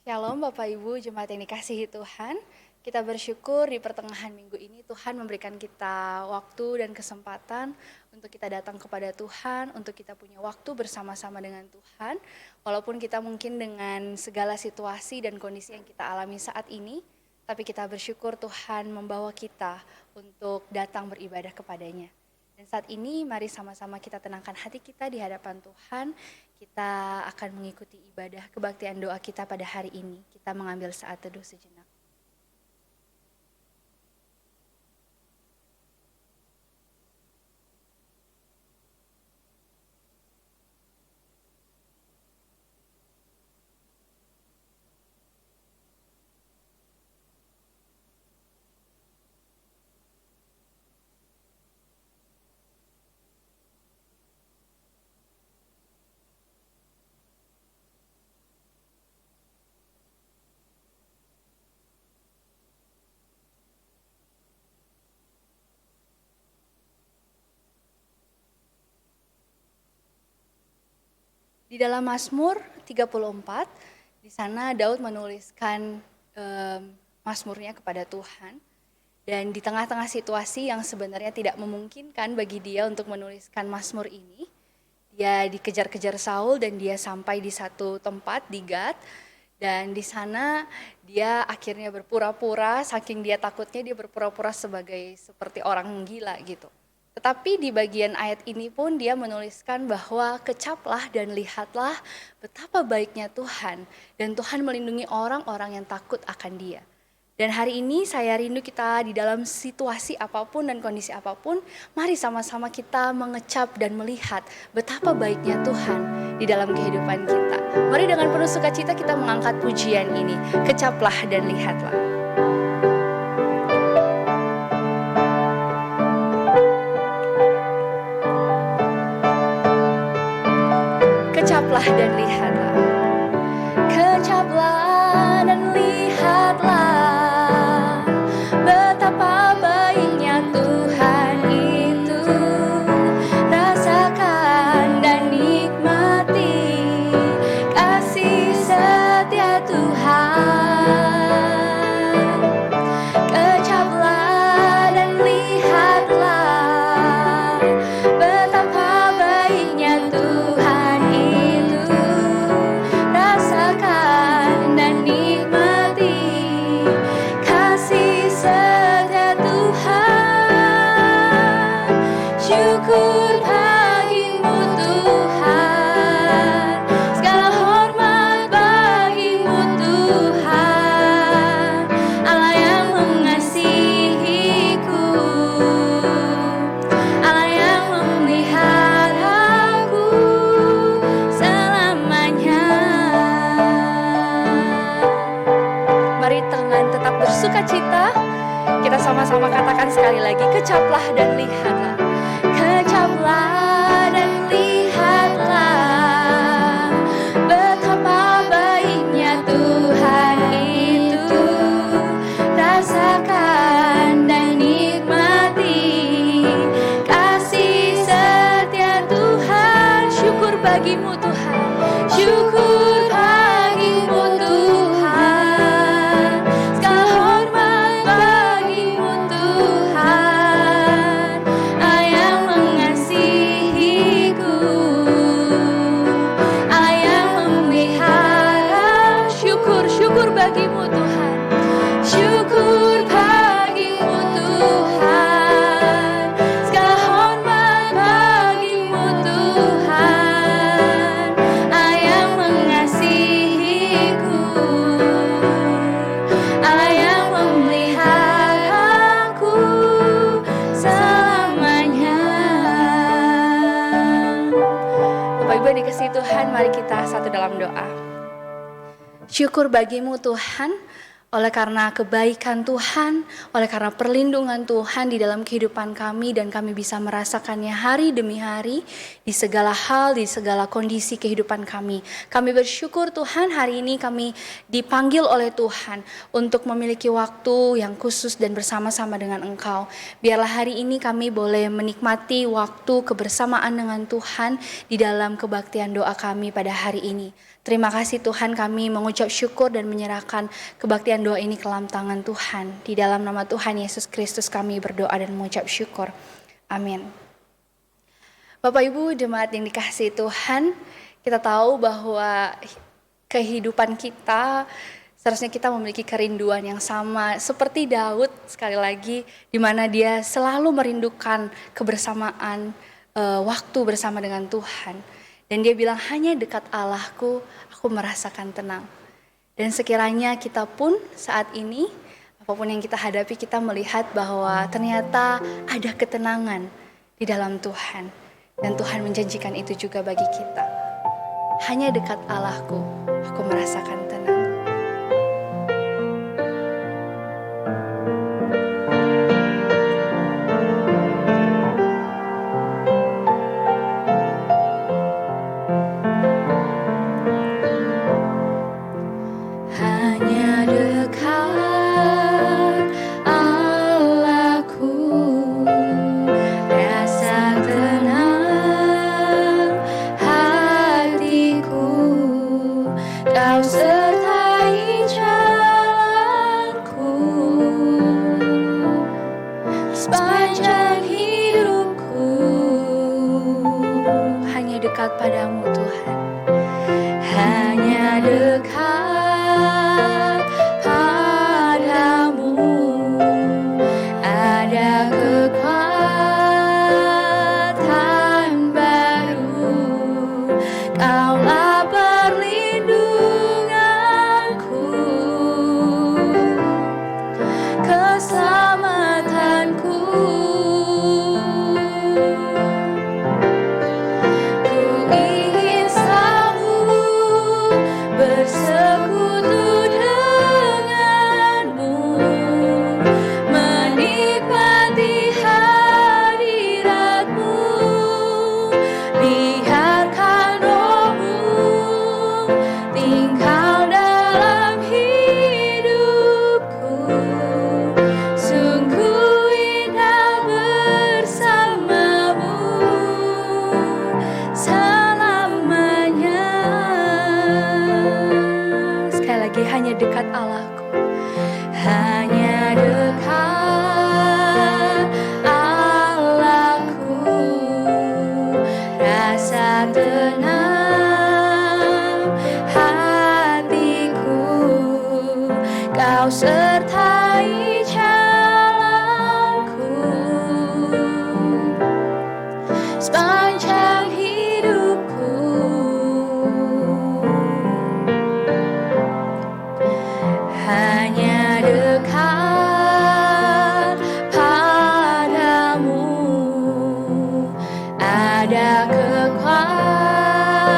Shalom Bapak Ibu, jemaat yang dikasihi Tuhan. Kita bersyukur di pertengahan minggu ini Tuhan memberikan kita waktu dan kesempatan untuk kita datang kepada Tuhan, untuk kita punya waktu bersama-sama dengan Tuhan. Walaupun kita mungkin dengan segala situasi dan kondisi yang kita alami saat ini, tapi kita bersyukur Tuhan membawa kita untuk datang beribadah kepadanya. Dan saat ini mari sama-sama kita tenangkan hati kita di hadapan Tuhan. Kita akan mengikuti ibadah kebaktian doa kita pada hari ini. Kita mengambil saat teduh sejenak. Di dalam Mazmur 34, di sana Daud menuliskan Mazmurnya kepada Tuhan. Dan di tengah-tengah situasi yang sebenarnya tidak memungkinkan bagi dia untuk menuliskan Mazmur ini, dia dikejar-kejar Saul dan dia sampai di satu tempat di Gad. Dan di sana dia akhirnya berpura-pura, saking dia takutnya dia berpura-pura seperti orang gila gitu. Tetapi di bagian ayat ini pun dia menuliskan bahwa kecaplah dan lihatlah betapa baiknya Tuhan. Dan Tuhan melindungi orang-orang yang takut akan dia. Dan hari ini saya rindu kita di dalam situasi apapun dan kondisi apapun, mari sama-sama kita mengecap dan melihat betapa baiknya Tuhan di dalam kehidupan kita. Mari dengan penuh sukacita kita mengangkat pujian ini, kecaplah dan lihatlah. Kecaplah dan lihatlah, kecaplah dan lihatlah betapa baiknya Tuhan itu. Rasakan dan nikmati kasih setia Tuhan. Kecaplah dan lihatlah betapa baiknya Tuhan. Syukur bagimu Tuhan, segala hormat bagimu Tuhan, Allah yang mengasihiku, Allah yang memeliharaku selamanya. Mari dengan tetap bersuka cita, kita sama-sama katakan sekali lagi, kecaplah dan lihatlah. Kecaplah dan lihatlah betapa baiknya Tuhan itu. Rasakan dan nikmati kasih setia Tuhan. Syukur bagimu Tuhan, syukur bagimu Tuhan, segala hormat bagimu Tuhan, Allah yang mengasihiku, Allah yang memelihara. Syukur bagimu Tuhan, syukur bagimu Tuhan, segala hormat bagimu Tuhan, Allah yang mengasihiku, Allah yang memeliharaku selamanya. Bapak Ibu yang dikasihi Tuhan, mari kita satu dalam doa. Syukur bagimu Tuhan, oleh karena kebaikan Tuhan, oleh karena perlindungan Tuhan di dalam kehidupan kami, dan kami bisa merasakannya hari demi hari di segala hal, di segala kondisi kehidupan kami. Kami bersyukur Tuhan, hari ini kami dipanggil oleh Tuhan untuk memiliki waktu yang khusus dan bersama-sama dengan Engkau. Biarlah hari ini kami boleh menikmati waktu kebersamaan dengan Tuhan di dalam kebaktian doa kami pada hari ini. Terima kasih Tuhan, kami mengucap syukur dan menyerahkan kebaktian doa ini ke dalam tangan Tuhan. Di dalam nama Tuhan Yesus Kristus kami berdoa dan mengucap syukur. Amin. Bapak Ibu jemaat yang dikasihi Tuhan, kita tahu bahwa kehidupan kita seharusnya kita memiliki kerinduan yang sama seperti Daud, sekali lagi, di mana dia selalu merindukan kebersamaan, waktu bersama dengan Tuhan. Dan dia bilang, hanya dekat Allahku, aku merasakan tenang. Dan sekiranya kita pun saat ini, apapun yang kita hadapi, kita melihat bahwa ternyata ada ketenangan di dalam Tuhan. Dan Tuhan menjanjikan itu juga bagi kita. Hanya dekat Allahku, aku merasakan tenang. Dekat padamu Tuhan, hanya dekat padamu ada kekuatan baru. Kaulah perlindunganku, keselamatanku. Bersekutu denganmu, menikmati hadiratmu, biarkan rohmu tinggal dalam hidupku. Sungguh indah bersamamu selamanya. Sekali lagi, hanya dekat Allahku, hanya dekat Allahku, rasa tenang hatiku. Kau sertai jalanku sepanjang hidupku. Hanya dekat padamu ada kekuatan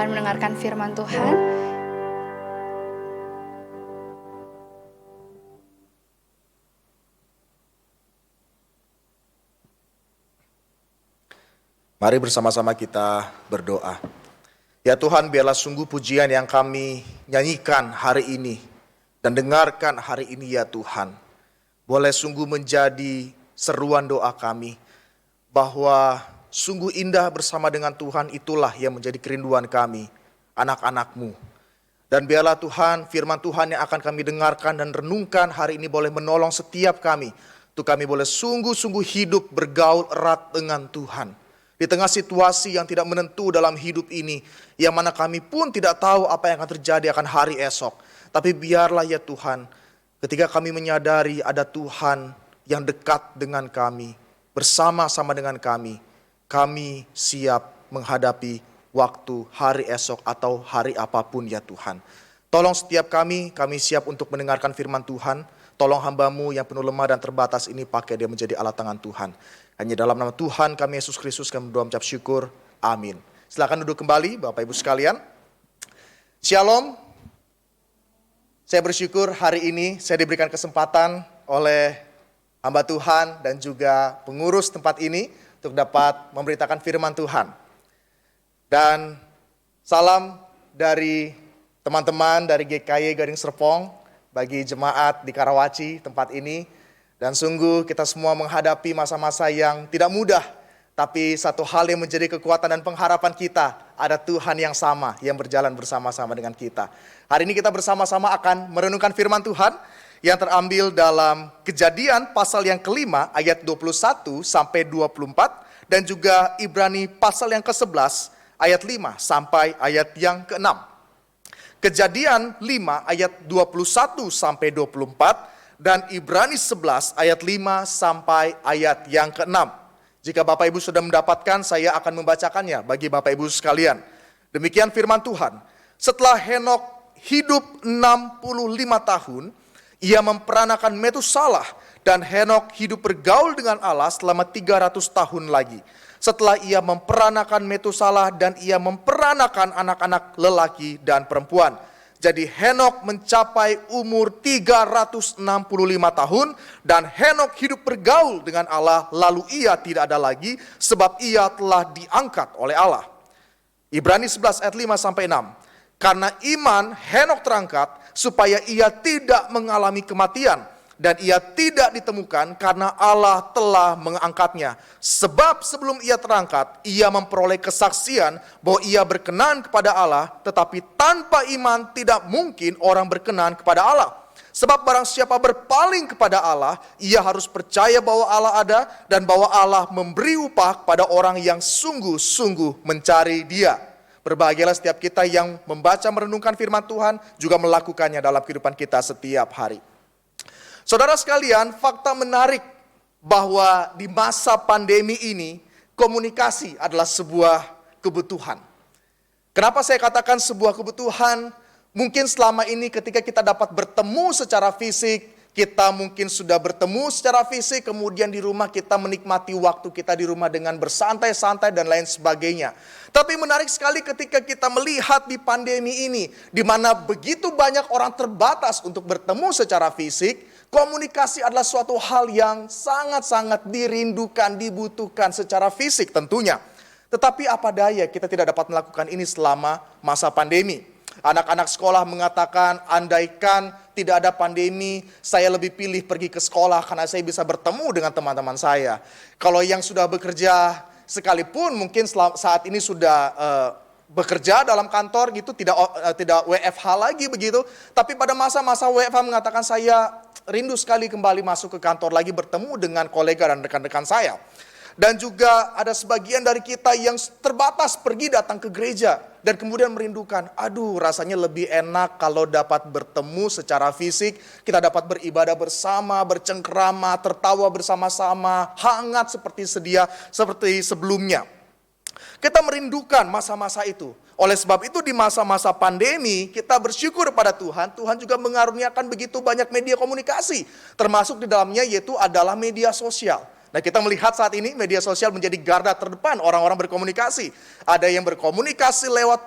akan mendengarkan firman Tuhan. Mari bersama-sama kita berdoa. Ya Tuhan, biarlah sungguh pujian yang kami nyanyikan hari ini dan dengarkan hari ini ya Tuhan, boleh sungguh menjadi seruan doa kami, bahwa sungguh indah bersama dengan Tuhan, itulah yang menjadi kerinduan kami, anak-anak-Mu. Dan biarlah Tuhan, firman Tuhan yang akan kami dengarkan dan renungkan hari ini boleh menolong setiap kami, untuk kami boleh sungguh-sungguh hidup bergaul erat dengan Tuhan. Di tengah situasi yang tidak menentu dalam hidup ini, yang mana kami pun tidak tahu apa yang akan terjadi akan hari esok. Tapi biarlah ya Tuhan, ketika kami menyadari ada Tuhan yang dekat dengan kami, bersama-sama dengan kami siap menghadapi waktu hari esok atau hari apapun ya Tuhan. Tolong setiap kami siap untuk mendengarkan firman Tuhan. Tolong hamba-Mu yang penuh lemah dan terbatas ini pakai dia menjadi alat tangan Tuhan. Hanya dalam nama Tuhan kami Yesus Kristus kami berdoa mengucap syukur. Amin. Silakan duduk kembali Bapak Ibu sekalian. Shalom. Saya bersyukur hari ini saya diberikan kesempatan oleh hamba Tuhan dan juga pengurus tempat ini untuk dapat memberitakan firman Tuhan. Dan salam dari teman-teman dari GKY Gading Serpong bagi jemaat di Karawaci tempat ini. Dan sungguh kita semua menghadapi masa-masa yang tidak mudah. Tapi satu hal yang menjadi kekuatan dan pengharapan kita, ada Tuhan yang sama yang berjalan bersama-sama dengan kita. Hari ini kita bersama-sama akan merenungkan firman Tuhan yang terambil dalam Kejadian pasal yang kelima ayat 21 sampai 24. Dan juga Ibrani pasal yang ke-11 ayat 5 sampai ayat yang ke-6. Kejadian 5 ayat 21 sampai 24. Dan Ibrani 11 ayat 5 sampai ayat yang ke-6. Jika Bapak Ibu sudah mendapatkan, saya akan membacakannya bagi Bapak Ibu sekalian. Demikian firman Tuhan. Setelah Henok hidup 65 tahun, ia memperanakan Metusalah, dan Henok hidup bergaul dengan Allah selama 300 tahun lagi. Setelah ia memperanakan Metusalah dan ia memperanakan anak-anak lelaki dan perempuan. Jadi Henok mencapai umur 365 tahun dan Henok hidup bergaul dengan Allah, lalu ia tidak ada lagi sebab ia telah diangkat oleh Allah. Ibrani 11 ayat 5 sampai 6. Karena iman Henok terangkat supaya ia tidak mengalami kematian dan ia tidak ditemukan karena Allah telah mengangkatnya. Sebab sebelum ia terangkat, ia memperoleh kesaksian bahwa ia berkenan kepada Allah, tetapi tanpa iman tidak mungkin orang berkenan kepada Allah. Sebab barang siapa berpaling kepada Allah, ia harus percaya bahwa Allah ada dan bahwa Allah memberi upah kepada orang yang sungguh-sungguh mencari Dia. Berbahagialah setiap kita yang membaca merenungkan firman Tuhan, juga melakukannya dalam kehidupan kita setiap hari. Saudara sekalian, fakta menarik bahwa di masa pandemi ini, komunikasi adalah sebuah kebutuhan. Kenapa saya katakan sebuah kebutuhan? Mungkin selama ini ketika kita dapat bertemu secara fisik, kita mungkin sudah bertemu secara fisik, kemudian di rumah kita menikmati waktu kita di rumah dengan bersantai-santai dan lain sebagainya. Tapi menarik sekali ketika kita melihat di pandemi ini, di mana begitu banyak orang terbatas untuk bertemu secara fisik, komunikasi adalah suatu hal yang sangat-sangat dirindukan, dibutuhkan secara fisik tentunya. Tetapi apa daya kita tidak dapat melakukan ini selama masa pandemi. Anak-anak sekolah mengatakan, andaikan tidak ada pandemi, saya lebih pilih pergi ke sekolah karena saya bisa bertemu dengan teman-teman saya. Kalau yang sudah bekerja sekalipun mungkin saat ini sudah bekerja dalam kantor gitu, tidak WFH lagi begitu. Tapi pada masa-masa WFH mengatakan, saya rindu sekali kembali masuk ke kantor lagi, bertemu dengan kolega dan rekan-rekan saya. Dan juga ada sebagian dari kita yang terbatas pergi datang ke gereja dan kemudian merindukan, aduh rasanya lebih enak kalau dapat bertemu secara fisik, kita dapat beribadah bersama, bercengkrama, tertawa bersama-sama, hangat seperti sebelumnya. Kita merindukan masa-masa itu. Oleh sebab itu di masa-masa pandemi kita bersyukur pada Tuhan. Tuhan juga mengaruniakan begitu banyak media komunikasi. Termasuk di dalamnya yaitu adalah media sosial. Nah, kita melihat saat ini media sosial menjadi garda terdepan orang-orang berkomunikasi. Ada yang berkomunikasi lewat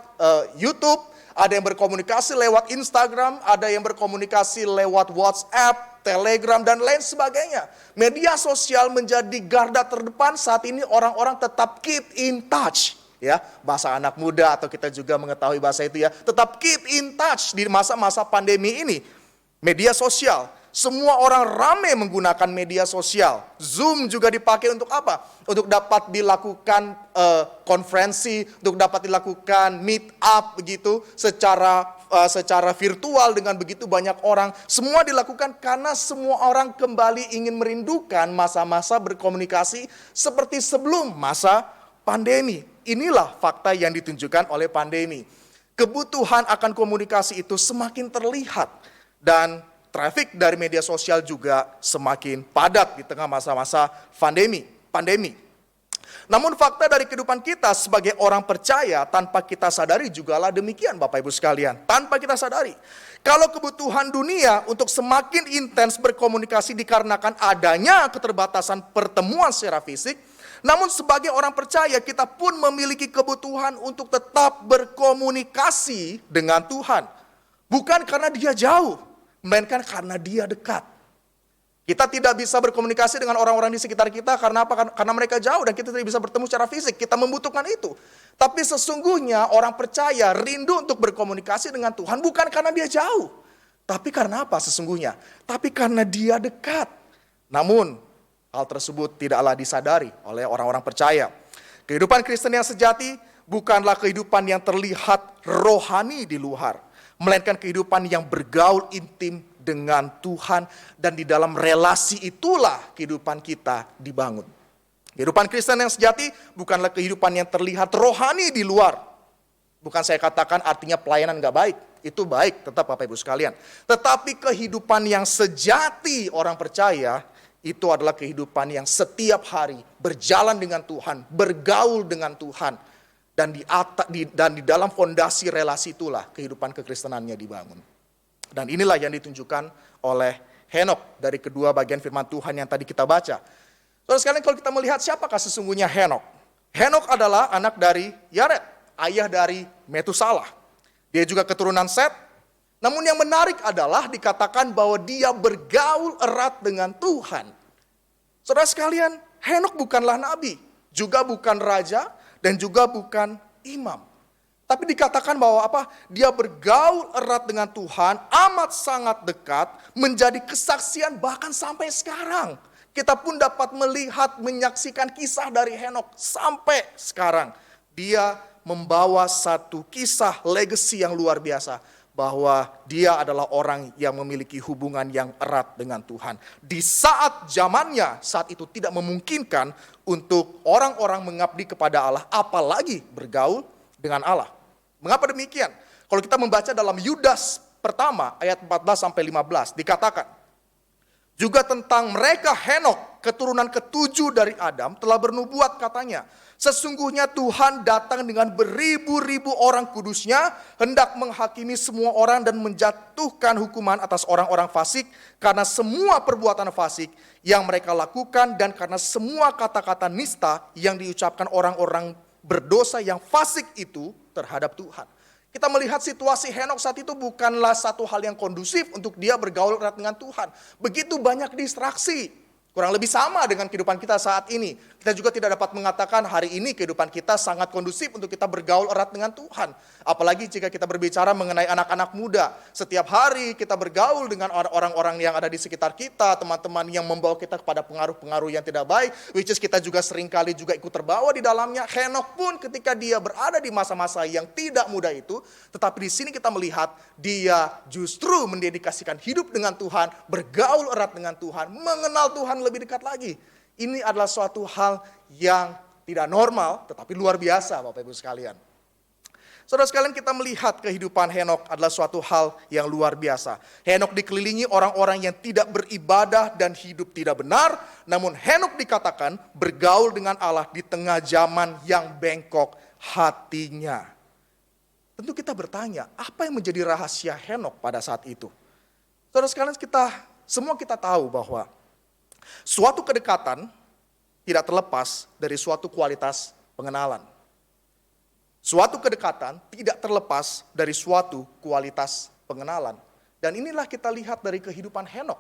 YouTube, ada yang berkomunikasi lewat Instagram, ada yang berkomunikasi lewat WhatsApp, Telegram, dan lain sebagainya. Media sosial menjadi garda terdepan saat ini, orang-orang tetap keep in touch. Ya, bahasa anak muda atau kita juga mengetahui bahasa itu ya, tetap keep in touch di masa-masa pandemi ini. Media sosial, semua orang ramai menggunakan media sosial. Zoom juga dipakai untuk apa? Untuk dapat dilakukan konferensi, untuk dapat dilakukan meet up begitu secara virtual dengan begitu banyak orang. Semua dilakukan karena semua orang kembali ingin merindukan masa-masa berkomunikasi seperti sebelum masa pandemi. Inilah fakta yang ditunjukkan oleh pandemi. Kebutuhan akan komunikasi itu semakin terlihat dan traffic dari media sosial juga semakin padat di tengah masa-masa pandemi. Namun fakta dari kehidupan kita sebagai orang percaya tanpa kita sadari jugalah demikian Bapak Ibu sekalian. Tanpa kita sadari. Kalau kebutuhan dunia untuk semakin intens berkomunikasi dikarenakan adanya keterbatasan pertemuan secara fisik, namun sebagai orang percaya kita pun memiliki kebutuhan untuk tetap berkomunikasi dengan Tuhan. Bukan karena dia jauh, melainkan karena dia dekat. Kita tidak bisa berkomunikasi dengan orang-orang di sekitar kita karena apa? Karena mereka jauh dan kita tidak bisa bertemu secara fisik. Kita membutuhkan itu. Tapi sesungguhnya orang percaya rindu untuk berkomunikasi dengan Tuhan bukan karena dia jauh. Tapi karena apa sesungguhnya? Tapi karena dia dekat. Namun hal tersebut tidaklah disadari oleh orang-orang percaya. Kehidupan Kristen yang sejati bukanlah kehidupan yang terlihat rohani di luar, melainkan kehidupan yang bergaul intim dengan Tuhan, dan di dalam relasi itulah kehidupan kita dibangun. Kehidupan Kristen yang sejati bukanlah kehidupan yang terlihat rohani di luar. Bukan saya katakan artinya pelayanan gak baik, itu baik tetap Bapak Ibu sekalian. Tetapi kehidupan yang sejati orang percaya itu adalah kehidupan yang setiap hari berjalan dengan Tuhan, bergaul dengan Tuhan, dan di dalam fondasi relasi itulah kehidupan kekristenannya dibangun. Dan inilah yang ditunjukkan oleh Henok dari kedua bagian firman Tuhan yang tadi kita baca. Saudara sekalian, kalau kita melihat siapakah sesungguhnya Henok? Henok adalah anak dari Yared, ayah dari Metusalah. Dia juga keturunan Set. Namun yang menarik adalah dikatakan bahwa dia bergaul erat dengan Tuhan. Saudara sekalian, Henok bukanlah nabi, juga bukan raja, dan juga bukan imam. Tapi dikatakan bahwa apa? Dia bergaul erat dengan Tuhan, amat sangat dekat, menjadi kesaksian bahkan sampai sekarang. Kita pun dapat melihat, menyaksikan kisah dari Henok sampai sekarang. Dia membawa satu kisah legacy yang luar biasa, bahwa dia adalah orang yang memiliki hubungan yang erat dengan Tuhan. Di saat zamannya, saat itu tidak memungkinkan untuk orang-orang mengabdi kepada Allah, apalagi bergaul dengan Allah. Mengapa demikian? Kalau kita membaca dalam Yudas pertama ayat 14-15 dikatakan, juga tentang mereka Henok, keturunan ketujuh dari Adam, telah bernubuat katanya, sesungguhnya Tuhan datang dengan beribu-ribu orang kudusnya, hendak menghakimi semua orang dan menjatuhkan hukuman atas orang-orang fasik, karena semua perbuatan fasik yang mereka lakukan, dan karena semua kata-kata nista yang diucapkan orang-orang berdosa yang fasik itu terhadap Tuhan. Kita melihat situasi Henok saat itu bukanlah satu hal yang kondusif untuk dia bergaul erat dengan Tuhan. Begitu banyak distraksi. Kurang lebih sama dengan kehidupan kita saat ini. Kita juga tidak dapat mengatakan hari ini kehidupan kita sangat kondusif untuk kita bergaul erat dengan Tuhan. Apalagi jika kita berbicara mengenai anak-anak muda. Setiap hari kita bergaul dengan orang-orang yang ada di sekitar kita, teman-teman yang membawa kita kepada pengaruh-pengaruh yang tidak baik, which is kita juga seringkali juga ikut terbawa di dalamnya. Henok pun ketika dia berada di masa-masa yang tidak mudah itu, tetapi di sini kita melihat dia justru mendedikasikan hidup dengan Tuhan, bergaul erat dengan Tuhan, mengenal Tuhan lebih dekat lagi. Ini adalah suatu hal yang tidak normal, tetapi luar biasa Bapak Ibu sekalian. Saudara sekalian, kita melihat kehidupan Henok adalah suatu hal yang luar biasa. Henok dikelilingi orang-orang yang tidak beribadah dan hidup tidak benar, namun Henok dikatakan bergaul dengan Allah di tengah zaman yang bengkok hatinya. Tentu kita bertanya, apa yang menjadi rahasia Henok pada saat itu? Saudara sekalian, semua kita tahu bahwa suatu kedekatan tidak terlepas dari suatu kualitas pengenalan. Suatu kedekatan tidak terlepas dari suatu kualitas pengenalan. Dan inilah kita lihat dari kehidupan Henok.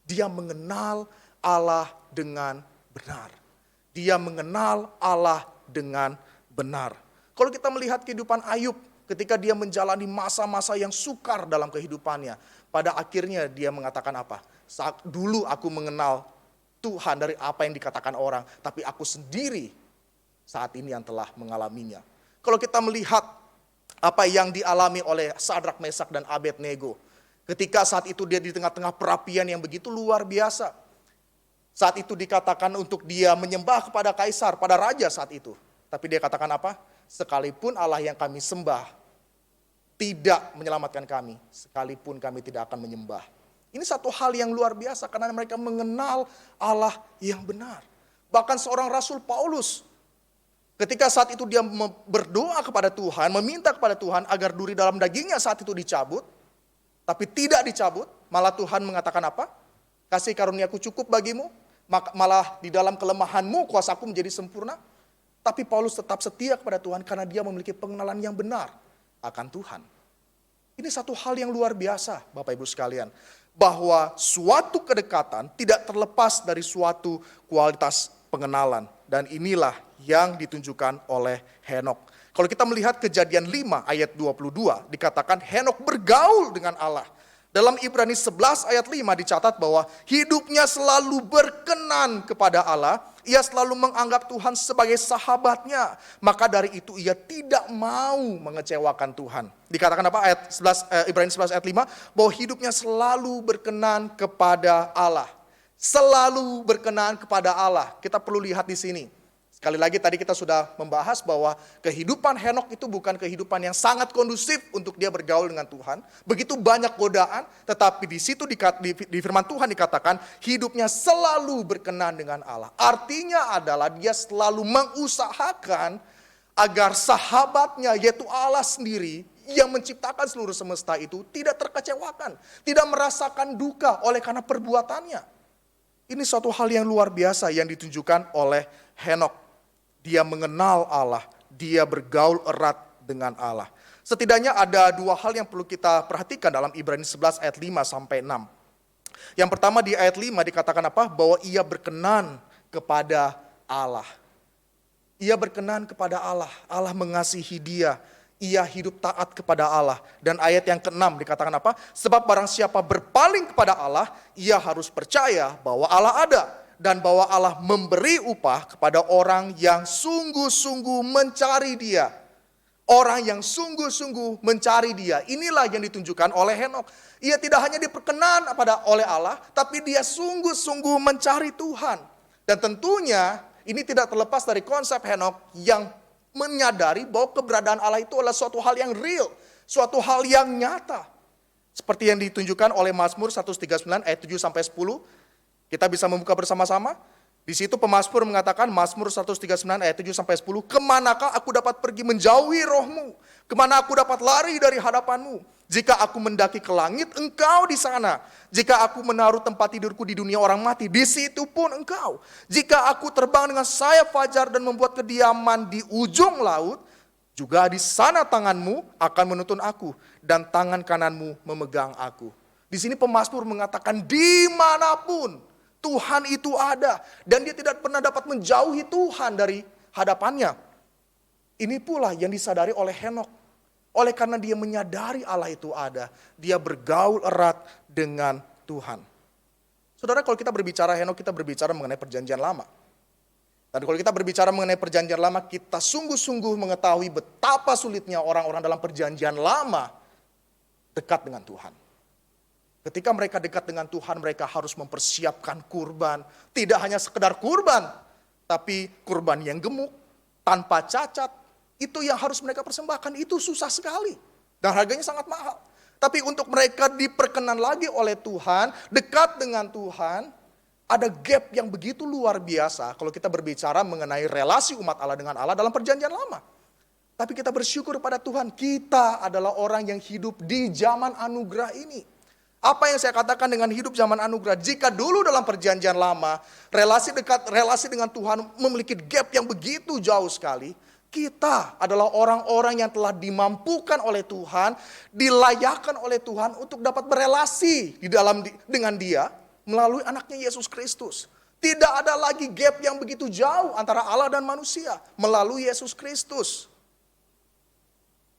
Dia mengenal Allah dengan benar. Dia mengenal Allah dengan benar. Kalau kita melihat kehidupan Ayub, ketika dia menjalani masa-masa yang sukar dalam kehidupannya, pada akhirnya dia mengatakan apa? Saat dulu aku mengenal Tuhan dari apa yang dikatakan orang, tapi aku sendiri saat ini yang telah mengalaminya. Kalau kita melihat apa yang dialami oleh Sadrak, Mesak, dan Abednego, ketika saat itu dia di tengah-tengah perapian yang begitu luar biasa. Saat itu dikatakan untuk dia menyembah kepada kaisar, pada raja saat itu. Tapi dia katakan apa? Sekalipun Allah yang kami sembah tidak menyelamatkan kami, sekalipun kami tidak akan menyembah. Ini satu hal yang luar biasa karena mereka mengenal Allah yang benar. Bahkan seorang Rasul Paulus, ketika saat itu dia berdoa kepada Tuhan, meminta kepada Tuhan agar duri dalam dagingnya saat itu dicabut, tapi tidak dicabut, malah Tuhan mengatakan apa? Kasih karuniaku cukup bagimu, malah di dalam kelemahanmu kuasaku menjadi sempurna. Tapi Paulus tetap setia kepada Tuhan karena dia memiliki pengenalan yang benar akan Tuhan. Ini satu hal yang luar biasa, Bapak Ibu sekalian, bahwa suatu kedekatan tidak terlepas dari suatu kualitas pengenalan. Dan inilah yang ditunjukkan oleh Henok. Kalau kita melihat Kejadian 5 ayat 22, dikatakan Henok bergaul dengan Allah. Dalam Ibrani 11 ayat 5 dicatat bahwa hidupnya selalu berkenan kepada Allah. Ia selalu menganggap Tuhan sebagai sahabatnya. Maka dari itu ia tidak mau mengecewakan Tuhan. Dikatakan apa? Ibrani 11 ayat 5, bahwa hidupnya selalu berkenan kepada Allah. Selalu berkenan kepada Allah. Kita perlu lihat di sini. Sekali lagi tadi kita sudah membahas bahwa kehidupan Henok itu bukan kehidupan yang sangat kondusif untuk dia bergaul dengan Tuhan. Begitu banyak godaan, tetapi di situ di firman Tuhan dikatakan hidupnya selalu berkenan dengan Allah. Artinya adalah dia selalu mengusahakan agar sahabatnya yaitu Allah sendiri yang menciptakan seluruh semesta itu tidak terkecewakan. Tidak merasakan duka oleh karena perbuatannya. Ini suatu hal yang luar biasa yang ditunjukkan oleh Henok. Dia mengenal Allah, dia bergaul erat dengan Allah. Setidaknya ada dua hal yang perlu kita perhatikan dalam Ibrani 11 ayat 5 sampai 6. Yang pertama di ayat 5 dikatakan apa? Bahwa ia berkenan kepada Allah. Ia berkenan kepada Allah, Allah mengasihi dia. Ia hidup taat kepada Allah. Dan ayat yang ke-6 dikatakan apa? Sebab barang siapa berpaling kepada Allah, ia harus percaya bahwa Allah ada. Dan bahwa Allah memberi upah kepada orang yang sungguh-sungguh mencari dia. Orang yang sungguh-sungguh mencari dia. Inilah yang ditunjukkan oleh Henok. Ia tidak hanya diperkenan oleh Allah, tapi dia sungguh-sungguh mencari Tuhan. Dan tentunya ini tidak terlepas dari konsep Henok yang menyadari bahwa keberadaan Allah itu adalah suatu hal yang real. Suatu hal yang nyata. Seperti yang ditunjukkan oleh Mazmur 139 ayat 7 sampai 10. Kita bisa membuka bersama-sama. Di situ pemazmur mengatakan, Mazmur 139 ayat 7 sampai 10, kemanakah aku dapat pergi menjauhi rohmu? Kemana aku dapat lari dari hadapanmu? Jika aku mendaki ke langit, engkau di sana. Jika aku menaruh tempat tidurku di dunia orang mati, di situ pun engkau. Jika aku terbang dengan sayap fajar dan membuat kediaman di ujung laut, juga di sana tanganmu akan menuntun aku dan tangan kananmu memegang aku. Di sini pemazmur mengatakan dimanapun Tuhan itu ada. Dan dia tidak pernah dapat menjauhi Tuhan dari hadapannya. Ini pula yang disadari oleh Henok. Oleh karena dia menyadari Allah itu ada. Dia bergaul erat dengan Tuhan. Saudara, kalau kita berbicara Henok, kita berbicara mengenai perjanjian lama. Dan kalau kita berbicara mengenai perjanjian lama, kita sungguh-sungguh mengetahui betapa sulitnya orang-orang dalam perjanjian lama dekat dengan Tuhan. Ketika mereka dekat dengan Tuhan, mereka harus mempersiapkan kurban. Tidak hanya sekedar kurban, tapi kurban yang gemuk, tanpa cacat. Itu yang harus mereka persembahkan, itu susah sekali. Dan harganya sangat mahal. Tapi untuk mereka diperkenan lagi oleh Tuhan, dekat dengan Tuhan, ada gap yang begitu luar biasa kalau kita berbicara mengenai relasi umat Allah dengan Allah dalam perjanjian lama. Tapi kita bersyukur pada Tuhan, kita adalah orang yang hidup di zaman anugerah ini. Apa yang saya katakan dengan hidup zaman anugerah? Jika dulu dalam perjanjian lama, relasi dengan Tuhan memiliki gap yang begitu jauh sekali, kita adalah orang-orang yang telah dimampukan oleh Tuhan, dilayakkan oleh Tuhan untuk dapat berelasi dengan Dia melalui anaknya Yesus Kristus. Tidak ada lagi gap yang begitu jauh antara Allah dan manusia melalui Yesus Kristus.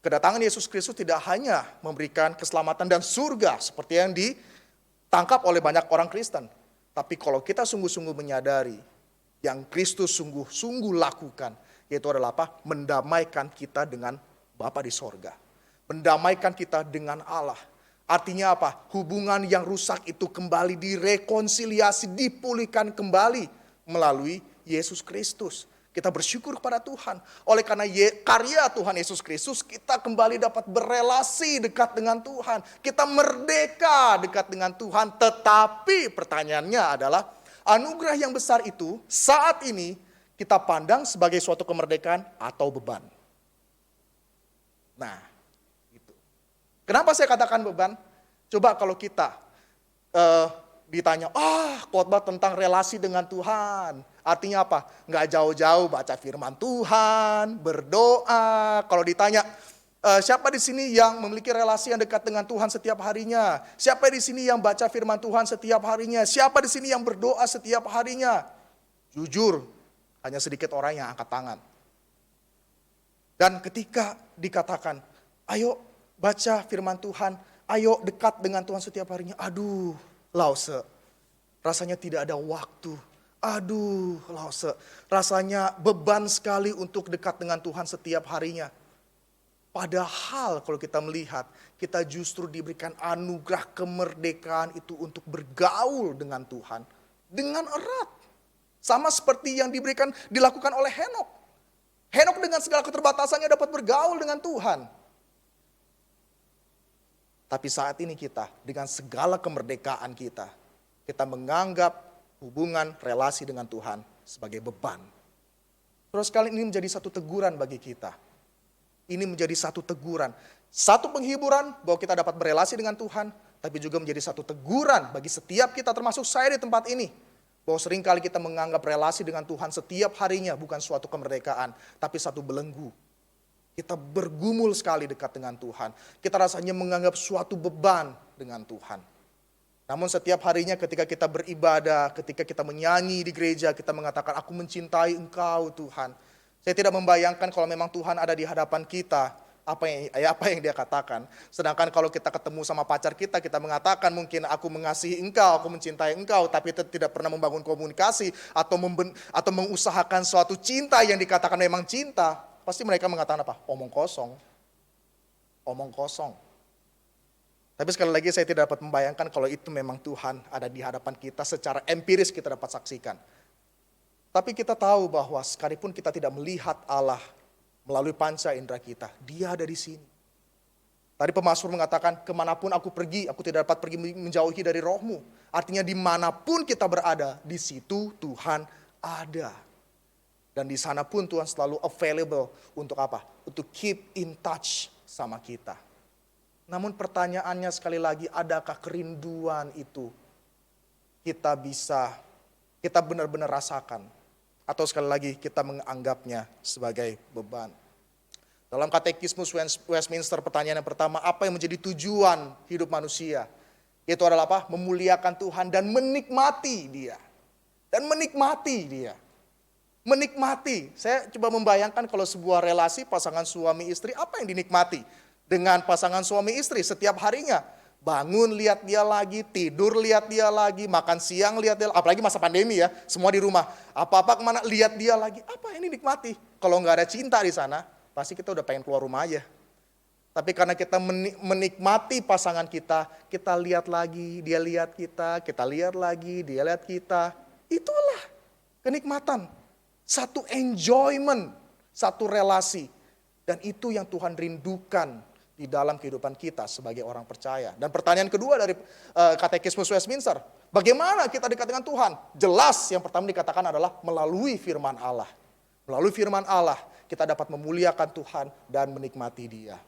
Kedatangan Yesus Kristus tidak hanya memberikan keselamatan dan surga seperti yang ditangkap oleh banyak orang Kristen. Tapi kalau kita sungguh-sungguh menyadari yang Kristus sungguh-sungguh lakukan, yaitu adalah apa? Mendamaikan kita dengan Bapa di sorga. Mendamaikan kita dengan Allah. Artinya apa? Hubungan yang rusak itu kembali direkonsiliasi, dipulihkan kembali melalui Yesus Kristus. Kita bersyukur kepada Tuhan. Oleh karena karya Tuhan Yesus Kristus, kita kembali dapat berelasi dekat dengan Tuhan. Kita merdeka dekat dengan Tuhan. Tetapi pertanyaannya adalah, anugerah yang besar itu saat ini kita pandang sebagai suatu kemerdekaan atau beban. Nah, itu. Kenapa saya katakan beban? Coba kalau kita ditanya, khotbah tentang relasi dengan Tuhan. Artinya apa? Nggak jauh-jauh baca firman Tuhan, berdoa. Kalau ditanya, siapa di sini yang memiliki relasi yang dekat dengan Tuhan setiap harinya? Siapa di sini yang baca firman Tuhan setiap harinya? Siapa di sini yang berdoa setiap harinya? Jujur, hanya sedikit orang yang angkat tangan. Dan ketika dikatakan, ayo baca firman Tuhan, ayo dekat dengan Tuhan setiap harinya. Aduh, Lause, rasanya tidak ada waktu. Aduh, Lause, rasanya beban sekali untuk dekat dengan Tuhan setiap harinya. Padahal kalau kita melihat, kita justru diberikan anugerah kemerdekaan itu untuk bergaul dengan Tuhan dengan erat. Sama seperti yang dilakukan oleh Henokh. Henokh dengan segala keterbatasannya dapat bergaul dengan Tuhan. Tapi saat ini kita dengan segala kemerdekaan kita menganggap hubungan relasi dengan Tuhan sebagai beban. Terus kali ini menjadi satu teguran bagi kita. Ini menjadi satu teguran. Satu penghiburan bahwa kita dapat berelasi dengan Tuhan, tapi juga menjadi satu teguran bagi setiap kita termasuk saya di tempat ini. Bahwa seringkali kita menganggap relasi dengan Tuhan setiap harinya bukan suatu kemerdekaan, tapi satu belenggu. Kita bergumul sekali dekat dengan Tuhan. Kita rasanya menganggap suatu beban dengan Tuhan. Namun setiap harinya ketika kita beribadah, ketika kita menyanyi di gereja, kita mengatakan, aku mencintai Engkau Tuhan. Saya tidak membayangkan kalau memang Tuhan ada di hadapan kita, apa yang Dia katakan. Sedangkan kalau kita ketemu sama pacar kita mengatakan mungkin aku mengasihi Engkau, aku mencintai Engkau, tapi tidak pernah membangun komunikasi atau mengusahakan suatu cinta yang dikatakan memang cinta. Pasti mereka mengatakan apa? Omong kosong. Omong kosong. Tapi sekali lagi saya tidak dapat membayangkan kalau itu memang Tuhan ada di hadapan kita secara empiris kita dapat saksikan. Tapi kita tahu bahwa sekalipun kita tidak melihat Allah melalui panca indera kita, Dia ada di sini. Tadi pemazmur mengatakan, kemanapun aku pergi, aku tidak dapat pergi menjauhi dari roh-Mu. Artinya dimanapun kita berada, di situ Tuhan ada. Dan di sana pun Tuhan selalu available untuk apa? Untuk keep in touch sama kita. Namun pertanyaannya sekali lagi, adakah kerinduan itu kita benar-benar rasakan? Atau sekali lagi kita menganggapnya sebagai beban? Dalam katekismus Westminster pertanyaan yang pertama, apa yang menjadi tujuan hidup manusia? Itu adalah apa? Memuliakan Tuhan dan menikmati Dia. Dan menikmati Dia. Menikmati. Saya coba membayangkan kalau sebuah relasi pasangan suami istri, apa yang dinikmati? Dengan pasangan suami istri setiap harinya. Bangun lihat dia lagi, tidur lihat dia lagi, makan siang lihat dia, apalagi masa pandemi ya, semua di rumah. Apa-apa kemana lihat dia lagi, apa yang dinikmati? Kalau nggak ada cinta di sana, pasti kita udah pengen keluar rumah aja. Tapi karena kita menikmati pasangan kita lihat lagi, dia lihat kita lihat lagi, dia lihat kita. Itulah kenikmatan, satu enjoyment, satu relasi. Dan itu yang Tuhan rindukan di dalam kehidupan kita sebagai orang percaya. Dan pertanyaan kedua dari katekismus Westminster, bagaimana kita dekat dengan Tuhan? Jelas yang pertama dikatakan adalah melalui firman Allah. Melalui firman Allah kita dapat memuliakan Tuhan dan menikmati Dia.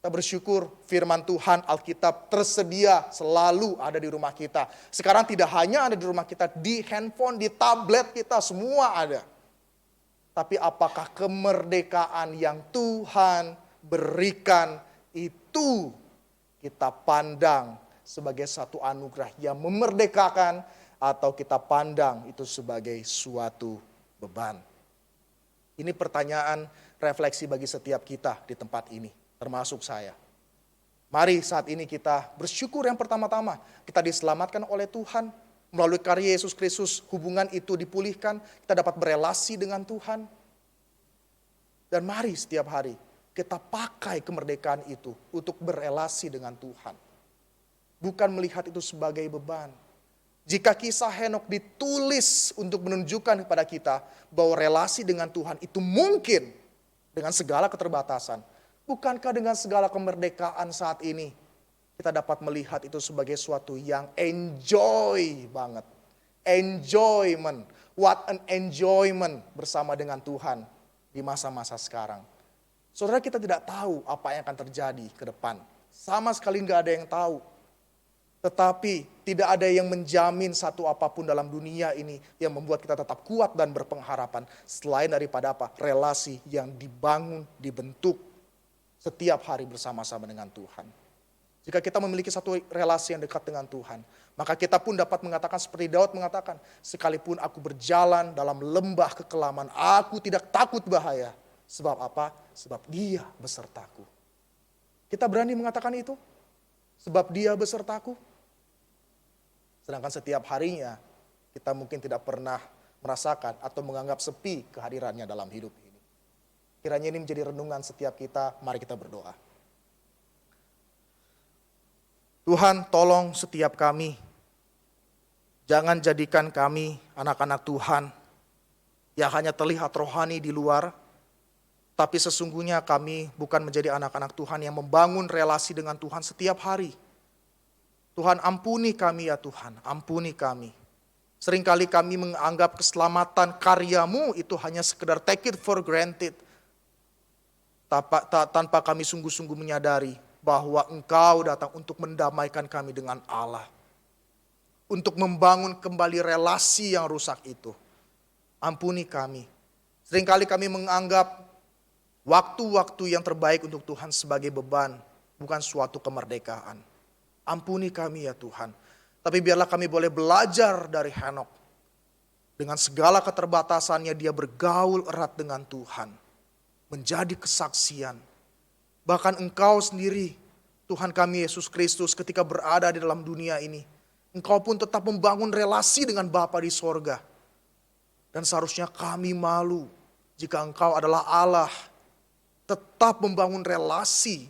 Kita bersyukur firman Tuhan, Alkitab tersedia selalu ada di rumah kita. Sekarang tidak hanya ada di rumah kita, di handphone, di tablet kita, semua ada. Tapi apakah kemerdekaan yang Tuhan berikan itu kita pandang sebagai satu anugerah yang memerdekakan, atau kita pandang itu sebagai suatu beban? Ini pertanyaan refleksi bagi setiap kita di tempat ini, termasuk saya. Mari saat ini kita bersyukur yang pertama-tama kita diselamatkan oleh Tuhan. Melalui karya Yesus Kristus hubungan itu dipulihkan, kita dapat berelasi dengan Tuhan. Dan mari setiap hari kita pakai kemerdekaan itu untuk berelasi dengan Tuhan. Bukan melihat itu sebagai beban. Jika kisah Henokh ditulis untuk menunjukkan kepada kita bahwa relasi dengan Tuhan itu mungkin dengan segala keterbatasan. Bukankah dengan segala kemerdekaan saat ini kita dapat melihat itu sebagai suatu yang enjoy banget. Enjoyment. What an enjoyment bersama dengan Tuhan di masa-masa sekarang. Saudara, kita tidak tahu apa yang akan terjadi ke depan. Sama sekali nggak ada yang tahu. Tetapi tidak ada yang menjamin satu apapun dalam dunia ini yang membuat kita tetap kuat dan berpengharapan. Selain daripada apa? Relasi yang dibangun, dibentuk setiap hari bersama-sama dengan Tuhan. Jika kita memiliki satu relasi yang dekat dengan Tuhan, maka kita pun dapat mengatakan seperti Daud mengatakan, sekalipun aku berjalan dalam lembah kekelaman, aku tidak takut bahaya. Sebab apa? Sebab Dia besertaku. Kita berani mengatakan itu? Sebab Dia besertaku. Sedangkan setiap harinya kita mungkin tidak pernah merasakan atau menganggap sepi kehadirannya dalam hidup ini. Kiranya ini menjadi renungan setiap kita, mari kita berdoa. Tuhan, tolong setiap kami, jangan jadikan kami anak-anak Tuhan yang hanya terlihat rohani di luar, tapi sesungguhnya kami bukan menjadi anak-anak Tuhan yang membangun relasi dengan Tuhan setiap hari. Tuhan, ampuni kami ya Tuhan, ampuni kami. Seringkali kami menganggap keselamatan karya-Mu itu hanya sekedar take it for granted. Tanpa kami sungguh-sungguh menyadari bahwa Engkau datang untuk mendamaikan kami dengan Allah. Untuk membangun kembali relasi yang rusak itu. Ampuni kami. Seringkali kami menganggap waktu-waktu yang terbaik untuk Tuhan sebagai beban, bukan suatu kemerdekaan. Ampuni kami ya Tuhan. Tapi biarlah kami boleh belajar dari Henokh. Dengan segala keterbatasannya dia bergaul erat dengan Tuhan. Menjadi kesaksian. Bahkan Engkau sendiri, Tuhan kami Yesus Kristus ketika berada di dalam dunia ini. Engkau pun tetap membangun relasi dengan Bapa di sorga. Dan seharusnya kami malu jika Engkau adalah Allah. Tetap membangun relasi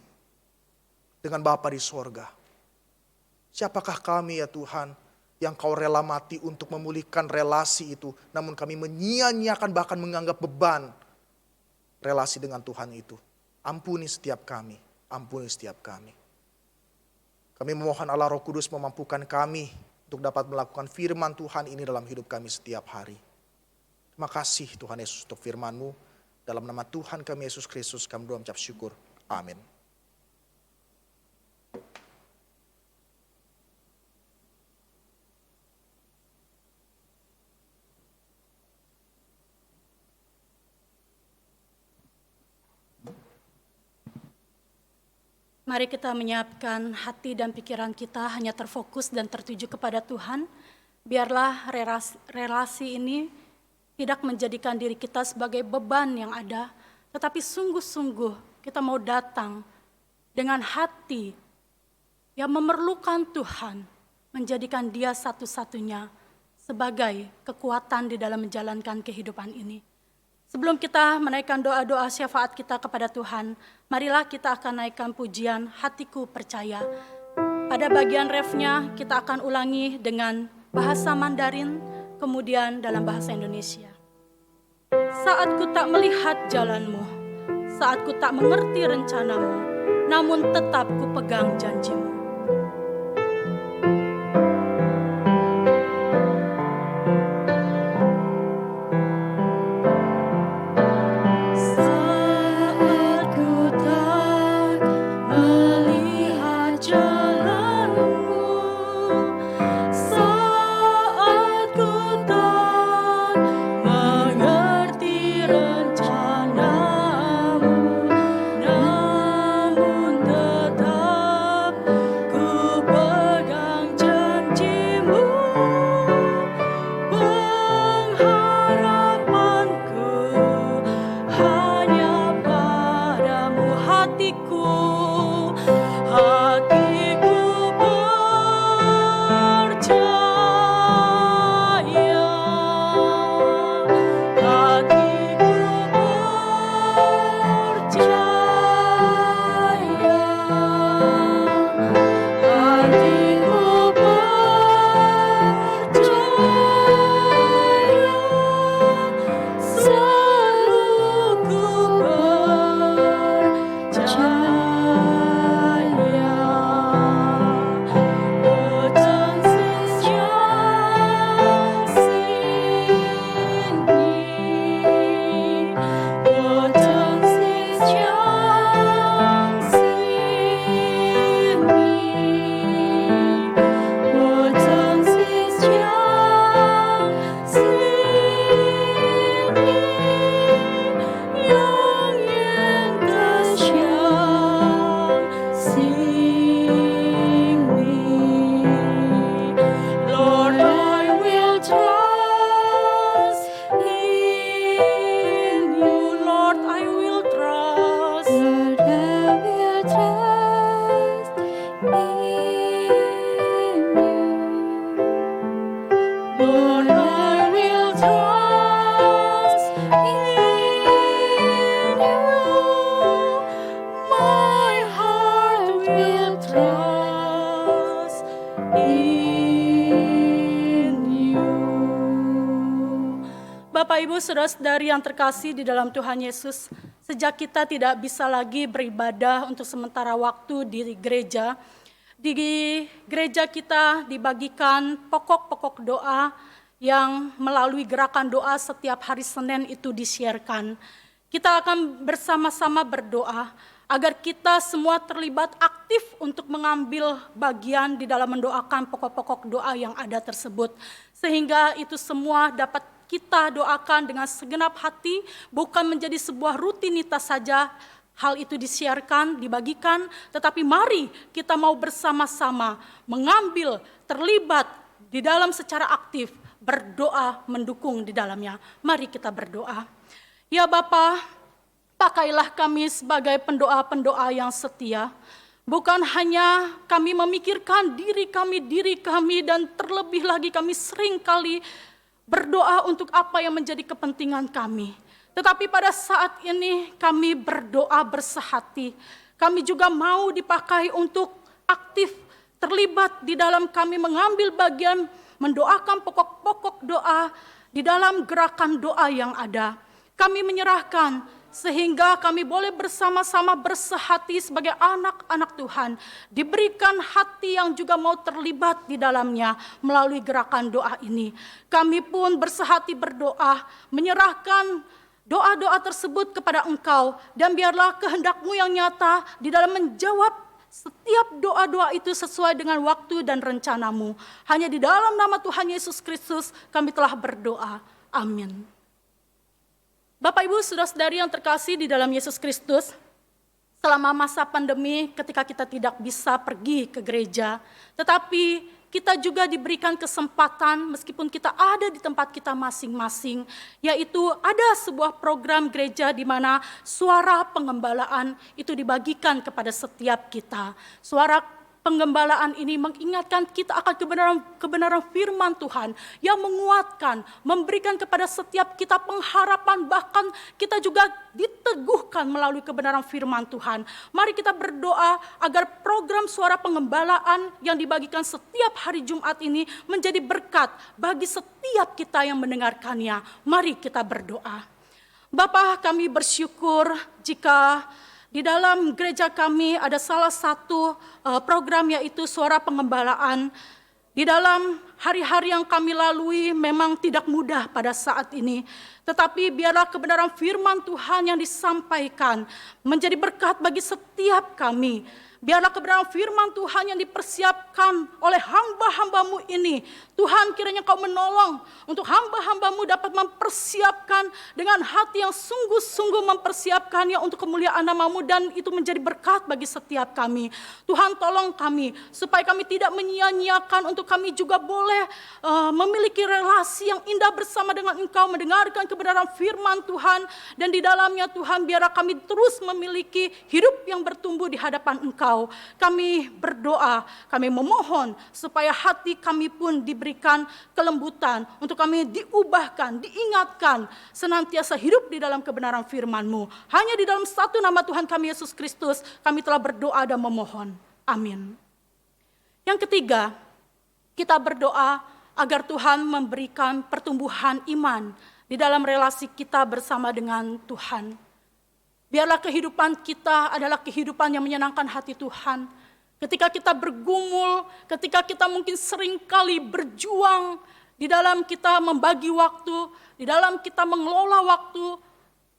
dengan Bapa di sorga. Siapakah kami ya Tuhan yang Kau rela mati untuk memulihkan relasi itu. Namun kami menyia-nyiakan bahkan menganggap beban relasi dengan Tuhan itu. Ampuni setiap kami, ampuni setiap kami. Kami memohon Allah Roh Kudus memampukan kami untuk dapat melakukan firman Tuhan ini dalam hidup kami setiap hari. Terima kasih Tuhan Yesus untuk firman-Mu. Dalam nama Tuhan kami Yesus Kristus kami berdoa mengucap syukur. Amin. Mari kita menyiapkan hati dan pikiran kita hanya terfokus dan tertuju kepada Tuhan. Biarlah relasi ini tidak menjadikan diri kita sebagai beban yang ada, tetapi sungguh-sungguh kita mau datang dengan hati yang memerlukan Tuhan, menjadikan Dia satu-satunya sebagai kekuatan di dalam menjalankan kehidupan ini. Sebelum kita menaikkan doa-doa syafaat kita kepada Tuhan, marilah kita akan naikkan pujian Hatiku Percaya. Pada bagian refnya kita akan ulangi dengan bahasa Mandarin, kemudian dalam bahasa Indonesia. Saat ku tak melihat jalanmu, saat ku tak mengerti rencanamu, namun tetap ku pegang janjimu. Saat ku tak saudara-saudari yang terkasih di dalam Tuhan Yesus, sejak kita tidak bisa lagi beribadah untuk sementara waktu di gereja kita dibagikan pokok-pokok doa yang melalui gerakan doa setiap hari Senin itu di-share-kan. Kita akan bersama-sama berdoa agar kita semua terlibat aktif untuk mengambil bagian di dalam mendoakan pokok-pokok doa yang ada tersebut. Sehingga itu semua dapat kita doakan dengan segenap hati, bukan menjadi sebuah rutinitas saja. Hal itu disiarkan, dibagikan, tetapi mari kita mau bersama-sama mengambil, terlibat di dalam secara aktif, berdoa, mendukung di dalamnya. Mari kita berdoa. Ya Bapa, pakailah kami sebagai pendoa-pendoa yang setia. Bukan hanya kami memikirkan diri kami, dan terlebih lagi kami sering kali berdoa untuk apa yang menjadi kepentingan kami. Tetapi pada saat ini kami berdoa bersehati. Kami juga mau dipakai untuk aktif terlibat di dalam kami mengambil bagian mendoakan pokok-pokok doa di dalam gerakan doa yang ada. Kami menyerahkan sehingga kami boleh bersama-sama bersehati sebagai anak-anak Tuhan. Diberikan hati yang juga mau terlibat di dalamnya melalui gerakan doa ini. Kami pun bersehati berdoa, menyerahkan doa-doa tersebut kepada Engkau. Dan biarlah kehendak-Mu yang nyata di dalam menjawab setiap doa-doa itu sesuai dengan waktu dan rencana-Mu. Hanya di dalam nama Tuhan Yesus Kristus kami telah berdoa. Amin. Bapak Ibu saudara-saudari yang terkasih di dalam Yesus Kristus, selama masa pandemi ketika kita tidak bisa pergi ke gereja, tetapi kita juga diberikan kesempatan meskipun kita ada di tempat kita masing-masing, yaitu ada sebuah program gereja di mana suara pengembalaan itu dibagikan kepada setiap kita. Suara penggembalaan ini mengingatkan kita akan kebenaran firman Tuhan yang menguatkan, memberikan kepada setiap kita pengharapan, bahkan kita juga diteguhkan melalui kebenaran firman Tuhan. Mari kita berdoa agar program suara pengembalaan yang dibagikan setiap hari Jumat ini menjadi berkat bagi setiap kita yang mendengarkannya. Mari kita berdoa. Bapa, kami bersyukur jika di dalam gereja kami ada salah satu program yaitu suara pengembalaan. Di dalam hari-hari yang kami lalui memang tidak mudah pada saat ini. Tetapi biarlah kebenaran firman Tuhan yang disampaikan menjadi berkat bagi setiap kami. Biarlah kebenaran firman Tuhan yang dipersiapkan oleh hamba-hamba-Mu ini, Tuhan kiranya Kau menolong untuk hamba-hamba-Mu dapat mempersiapkan dengan hati yang sungguh-sungguh mempersiapkannya untuk kemuliaan nama-Mu, dan itu menjadi berkat bagi setiap kami. Tuhan tolong kami supaya kami tidak menyia-nyiakan, untuk kami juga boleh memiliki relasi yang indah bersama dengan Engkau, mendengarkan kebenaran firman Tuhan, dan di dalamnya Tuhan biarlah kami terus memiliki hidup yang bertumbuh di hadapan Engkau. Kami berdoa, kami memohon supaya hati kami pun diberikan kelembutan untuk kami diubahkan, diingatkan, senantiasa hidup di dalam kebenaran firman-Mu. Hanya di dalam satu nama Tuhan kami Yesus Kristus kami telah berdoa dan memohon. Amin. Yang ketiga, kita berdoa agar Tuhan memberikan pertumbuhan iman di dalam relasi kita bersama dengan Tuhan. Biarlah kehidupan kita adalah kehidupan yang menyenangkan hati Tuhan. Ketika kita bergumul, ketika kita mungkin seringkali berjuang, di dalam kita membagi waktu, di dalam kita mengelola waktu,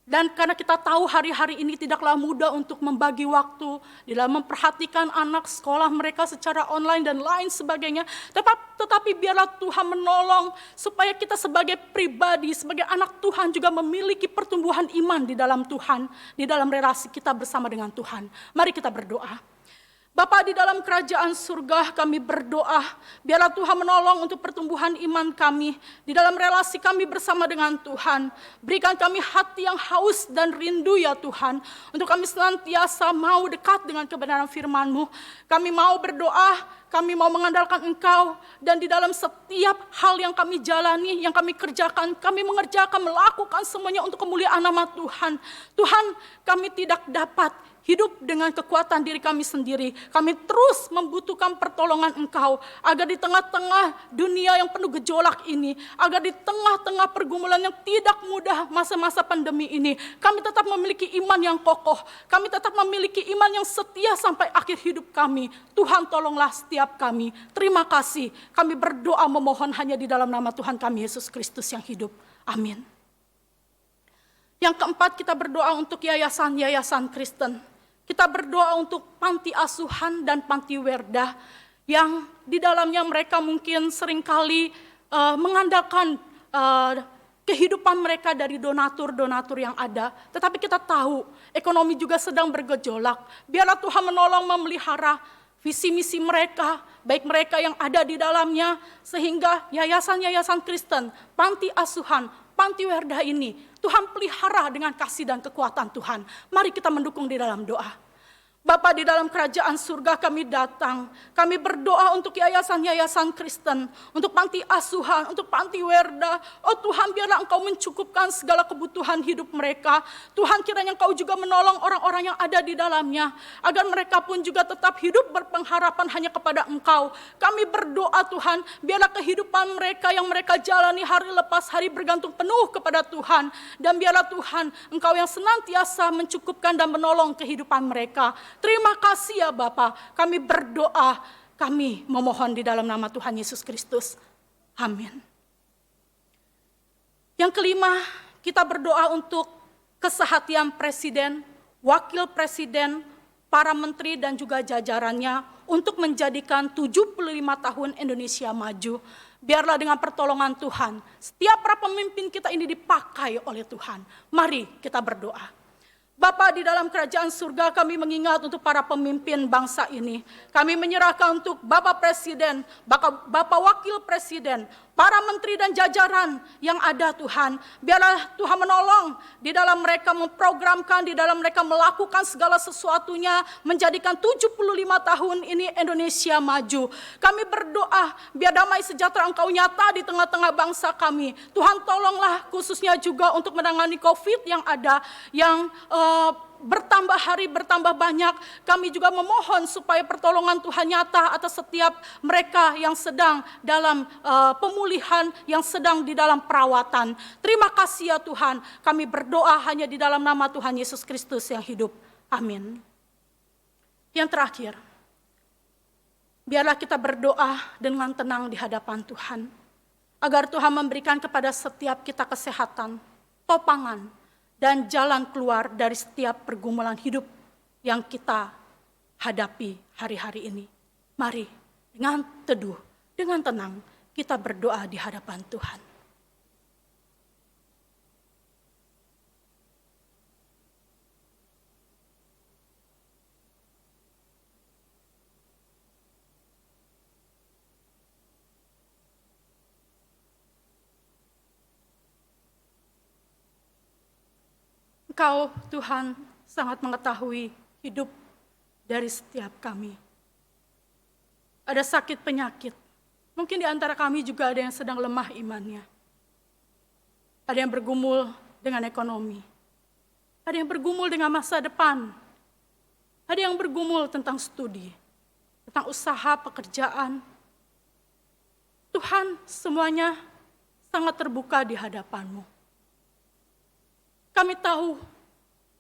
dan karena kita tahu hari-hari ini tidaklah mudah untuk membagi waktu, di dalam memperhatikan anak sekolah mereka secara online dan lain sebagainya. Tetapi biarlah Tuhan menolong supaya kita sebagai pribadi, sebagai anak Tuhan juga memiliki pertumbuhan iman di dalam Tuhan, di dalam relasi kita bersama dengan Tuhan. Mari kita berdoa. Bapa di dalam kerajaan surga, kami berdoa, biarlah Tuhan menolong untuk pertumbuhan iman kami, di dalam relasi kami bersama dengan Tuhan. Berikan kami hati yang haus dan rindu ya Tuhan, untuk kami senantiasa mau dekat dengan kebenaran firman-Mu. Kami mau berdoa, kami mau mengandalkan Engkau, dan di dalam setiap hal yang kami jalani, yang kami kerjakan, kami mengerjakan, melakukan semuanya untuk kemuliaan nama Tuhan. Tuhan, kami tidak dapat hidup dengan kekuatan diri kami sendiri. Kami terus membutuhkan pertolongan Engkau, agar di tengah-tengah dunia yang penuh gejolak ini, agar di tengah-tengah pergumulan yang tidak mudah masa-masa pandemi ini, kami tetap memiliki iman yang kokoh, kami tetap memiliki iman yang setia sampai akhir hidup kami. Tuhan, tolonglah setiap kami. Terima kasih. Kami berdoa memohon hanya di dalam nama Tuhan kami Yesus Kristus yang hidup. Amin. Yang keempat, kita berdoa untuk yayasan-yayasan Kristen. Kita berdoa untuk panti asuhan dan panti werdah yang di dalamnya mereka mungkin seringkali mengandalkan kehidupan mereka dari donatur-donatur yang ada. Tetapi kita tahu ekonomi juga sedang bergejolak. Biarlah Tuhan menolong memelihara visi misi mereka, baik mereka yang ada di dalamnya, sehingga yayasan-yayasan Kristen, panti asuhan, panti werdah ini, Tuhan pelihara dengan kasih dan kekuatan Tuhan. Mari kita mendukung di dalam doa. Bapa di dalam kerajaan surga, kami datang, kami berdoa untuk yayasan-yayasan Kristen, untuk panti asuhan, untuk panti werda. Oh Tuhan, biarlah Engkau mencukupkan segala kebutuhan hidup mereka. Tuhan, kiranya Engkau juga menolong orang-orang yang ada di dalamnya, agar mereka pun juga tetap hidup berpengharapan hanya kepada Engkau. Kami berdoa Tuhan, biarlah kehidupan mereka yang mereka jalani hari lepas hari bergantung penuh kepada Tuhan. Dan biarlah Tuhan, Engkau yang senantiasa mencukupkan dan menolong kehidupan mereka. Terima kasih ya Bapa, kami berdoa, kami memohon di dalam nama Tuhan Yesus Kristus. Amin. Yang kelima, kita berdoa untuk kesehatan Presiden, Wakil Presiden, para menteri dan juga jajarannya untuk menjadikan 75 tahun Indonesia maju. Biarlah dengan pertolongan Tuhan, setiap para pemimpin kita ini dipakai oleh Tuhan. Mari kita berdoa. Bapa di dalam kerajaan surga, kami mengingat untuk para pemimpin bangsa ini. Kami menyerahkan untuk Bapak Presiden, Bapak Wakil Presiden, para menteri dan jajaran yang ada Tuhan. Biarlah Tuhan menolong di dalam mereka memprogramkan, di dalam mereka melakukan segala sesuatunya, menjadikan 75 tahun ini Indonesia maju. Kami berdoa biar damai sejahtera Engkau nyata di tengah-tengah bangsa kami. Tuhan tolonglah khususnya juga untuk menangani COVID yang ada, yang bertambah hari bertambah banyak. Kami juga memohon supaya pertolongan Tuhan nyata atas setiap mereka yang sedang dalam pemulihan, yang sedang di dalam perawatan. Terima kasih ya Tuhan, kami berdoa hanya di dalam nama Tuhan Yesus Kristus yang hidup. Amin. Yang terakhir, biarlah kita berdoa dengan tenang di hadapan Tuhan, agar Tuhan memberikan kepada setiap kita kesehatan, topangan, dan jalan keluar dari setiap pergumulan hidup yang kita hadapi hari-hari ini. Mari dengan teduh, dengan tenang, kita berdoa di hadapan Tuhan. Engkau Tuhan sangat mengetahui hidup dari setiap kami. Ada sakit penyakit, mungkin di antara kami juga ada yang sedang lemah imannya. Ada yang bergumul dengan ekonomi, ada yang bergumul dengan masa depan, ada yang bergumul tentang studi, tentang usaha, pekerjaan. Tuhan, semuanya sangat terbuka di hadapan-Mu. Kami tahu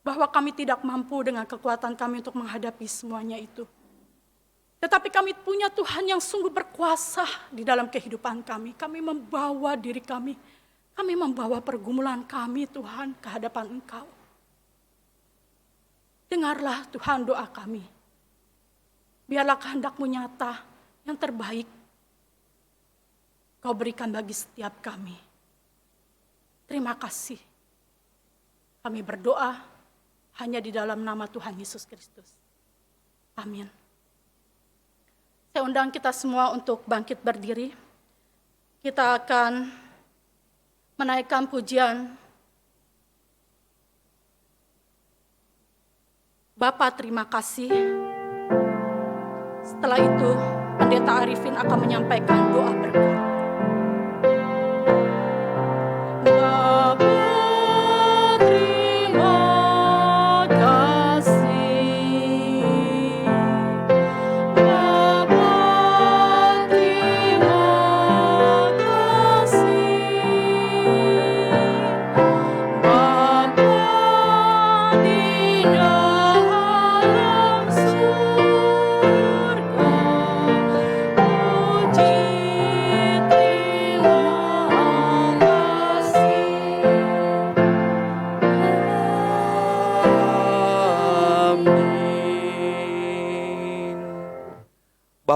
bahwa kami tidak mampu dengan kekuatan kami untuk menghadapi semuanya itu. Tetapi kami punya Tuhan yang sungguh berkuasa di dalam kehidupan kami. Kami membawa diri kami membawa pergumulan kami Tuhan ke hadapan Engkau. Dengarlah Tuhan doa kami. Biarlah kehendak-Mu nyata yang terbaik Kau berikan bagi setiap kami. Terima kasih. Kami berdoa hanya di dalam nama Tuhan Yesus Kristus. Amin. Saya undang kita semua untuk bangkit berdiri. Kita akan menaikkan pujian. Bapa, terima kasih. Setelah itu, Pendeta Arifin akan menyampaikan doa berkat.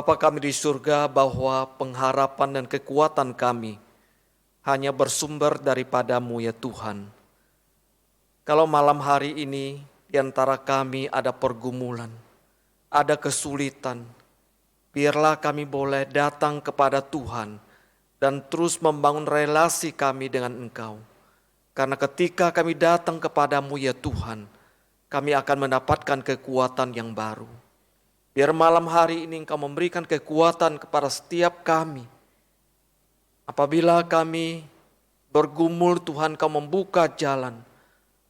Bapa kami di surga, bahwa pengharapan dan kekuatan kami hanya bersumber daripada-Mu ya Tuhan. Kalau malam hari ini di antara kami ada pergumulan, ada kesulitan, biarlah kami boleh datang kepada Tuhan dan terus membangun relasi kami dengan Engkau. Karena ketika kami datang kepada-Mu ya Tuhan, kami akan mendapatkan kekuatan yang baru. Biar malam hari ini Engkau memberikan kekuatan kepada setiap kami. Apabila kami bergumul, Tuhan Kau membuka jalan.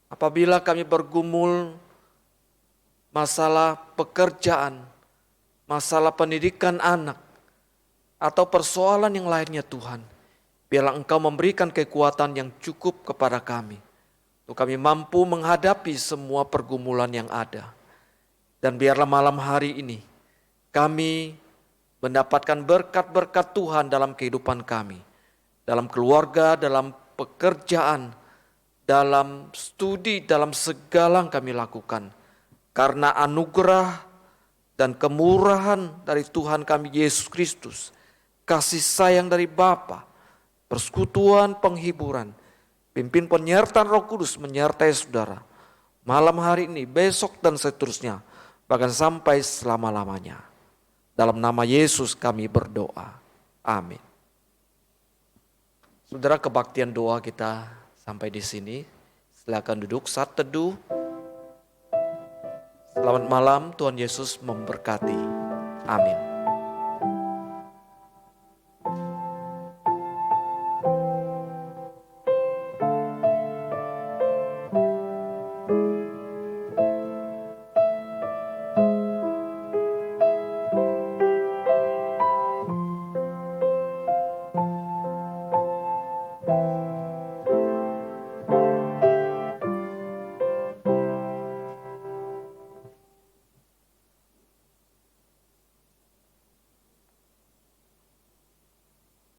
Apabila kami bergumul masalah pekerjaan, masalah pendidikan anak, atau persoalan yang lainnya Tuhan, biarlah Engkau memberikan kekuatan yang cukup kepada kami, untuk kami mampu menghadapi semua pergumulan yang ada. Dan biarlah malam hari ini kami mendapatkan berkat-berkat Tuhan dalam kehidupan kami, dalam keluarga, dalam pekerjaan, dalam studi, dalam segala yang kami lakukan. Karena anugerah dan kemurahan dari Tuhan kami Yesus Kristus, kasih sayang dari Bapa, persekutuan penghiburan, pimpin penyertaan Roh Kudus menyertai saudara malam hari ini, besok dan seterusnya, bahkan sampai selama-lamanya. Dalam nama Yesus kami berdoa. Amin. Saudara, kebaktian doa kita sampai di sini. Silakan duduk saat teduh. Selamat malam, Tuhan Yesus memberkati. Amin.